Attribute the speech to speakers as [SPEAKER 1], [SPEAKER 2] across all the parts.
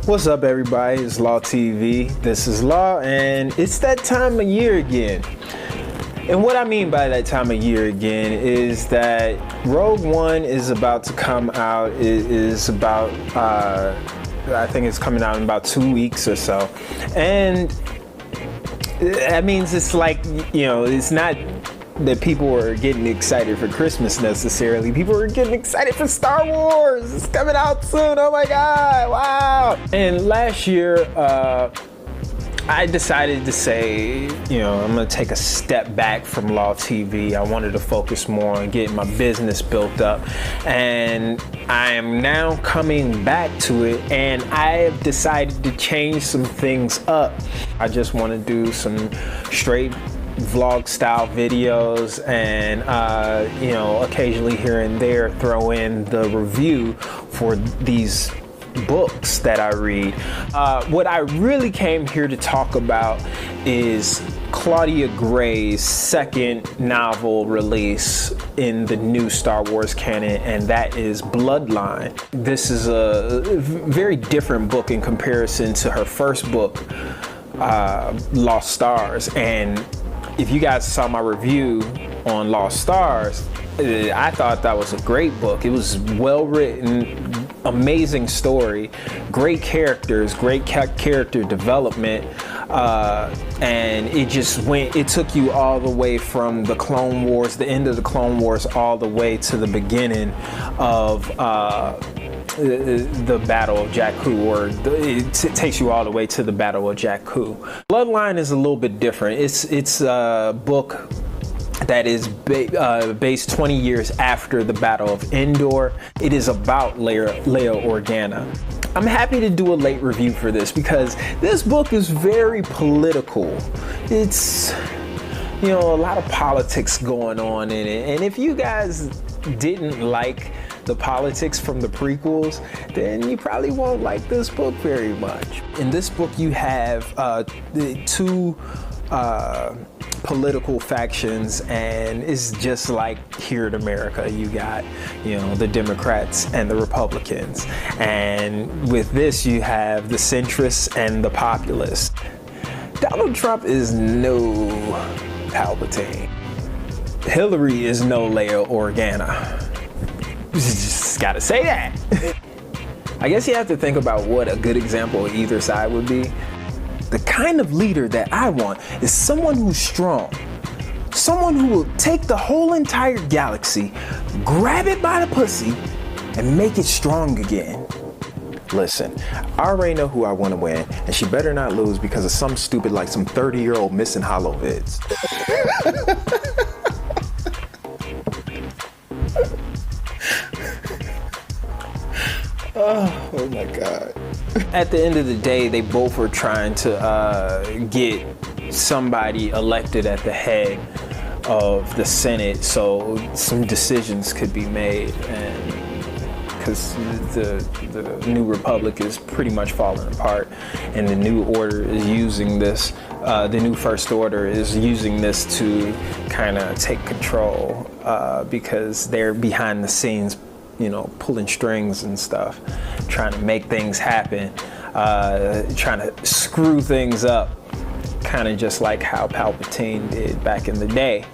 [SPEAKER 1] What's up, everybody? It's Law TV. This is Law, and it's that time of year again. And what I mean by that time of year again is that Rogue One is about to come out. It is about, I think it's coming out in about 2 weeks or so. And that means it's like, it's not that people are getting excited for Christmas necessarily. People are getting excited for Star Wars. It's coming out soon. Oh my God, wow. And last year, I decided to say, I'm gonna take a step back from Law TV. I wanted to focus more on getting my business built up. And I am now coming back to it, and I have decided to change some things up. I just wanna do some straight vlog style videos and occasionally here and there throw in the review for these books that I read. What I really came here to talk about is Claudia Gray's second novel release in the new Star Wars canon, and that is Bloodline. This is a very different book in comparison to her first book, Lost Stars. And if you guys saw my review on Lost Stars, I thought that was a great book. It was well written, amazing story, great characters, great character development, and it took you all the way from the Clone Wars, the end of the Clone Wars, all the way to the beginning of the Battle of Jakku, or it takes you all the way to the Battle of Jakku. Bloodline is a little bit different. It's a book that is based 20 years after the Battle of Endor. It is about Leia Organa. I'm happy to do a late review for this because this book is very political. It's, a lot of politics going on in it. And if you guys didn't like the politics from the prequels, then you probably won't like this book very much. In this book, you have the two political factions, and it's just like here in America. You got, the Democrats and the Republicans. And with this, you have the centrists and the populists. Donald Trump is no Palpatine. Hillary is no Leia Organa. Just gotta say that. I guess you have to think about what a good example of either side would be. The kind of leader that I want is someone who's strong. Someone who will take the whole entire galaxy, grab it by the pussy, and make it strong again. Listen, I already know who I want to win, and she better not lose because of some stupid, like some 30-year-old missing hollow vids. Oh my God. At the end of the day, they both were trying to get somebody elected at the head of the Senate so some decisions could be made, and because the new republic is pretty much falling apart, and the new order is using this, the new first order is using this to kind of take control because they're behind the scenes, pulling strings and stuff, trying to make things happen, trying to screw things up, kind of just like how Palpatine did back in the day.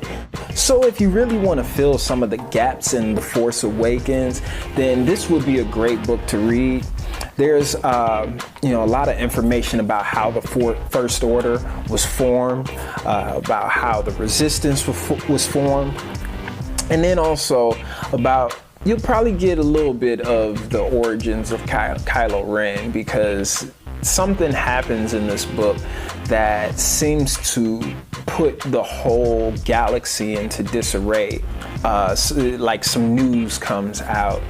[SPEAKER 1] So if you really want to fill some of the gaps in The Force Awakens, then this would be a great book to read. There's a lot of information about how the First Order was formed, about how the Resistance was formed, and then also about, you'll probably get a little bit of the origins of Kylo Ren, because something happens in this book that seems to put the whole galaxy into disarray. Like some news comes out,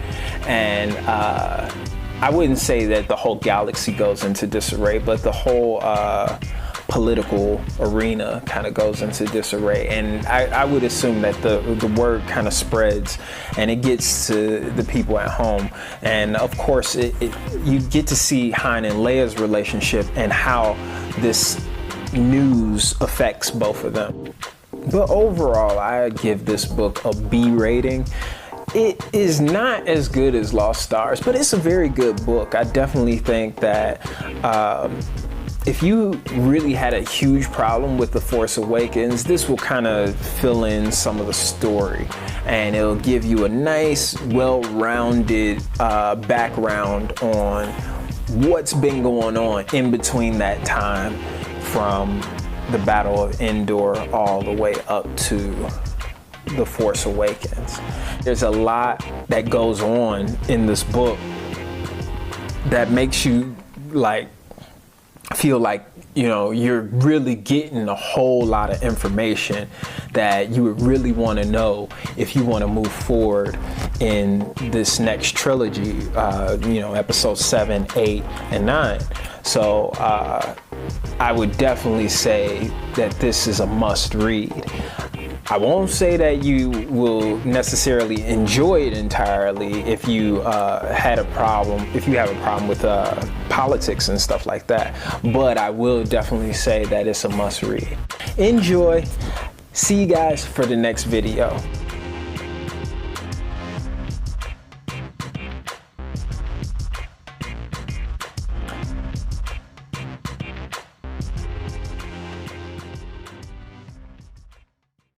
[SPEAKER 1] and I wouldn't say that the whole galaxy goes into disarray, but the whole political arena kind of goes into disarray. And I would assume that the word kind of spreads and it gets to the people at home. And of course, you get to see Han and Leia's relationship and how this news affects both of them. But overall, I give this book a B rating. It is not as good as Lost Stars, but it's a very good book. I definitely think that if you really had a huge problem with The Force Awakens, this will kind of fill in some of the story, and it'll give you a nice, well-rounded background on what's been going on in between that time from the Battle of Endor all the way up to The Force Awakens. There's a lot that goes on in this book that makes you like feel like, you know, you're really getting a whole lot of information that you would really want to know if you want to move forward in this next trilogy, you know, episodes 7, 8, and 9. So I would definitely say that this is a must read. I won't say that you will necessarily enjoy it entirely if you have a problem with politics and stuff like that, but I will definitely say that it's a must read. Enjoy. See you guys for the next video.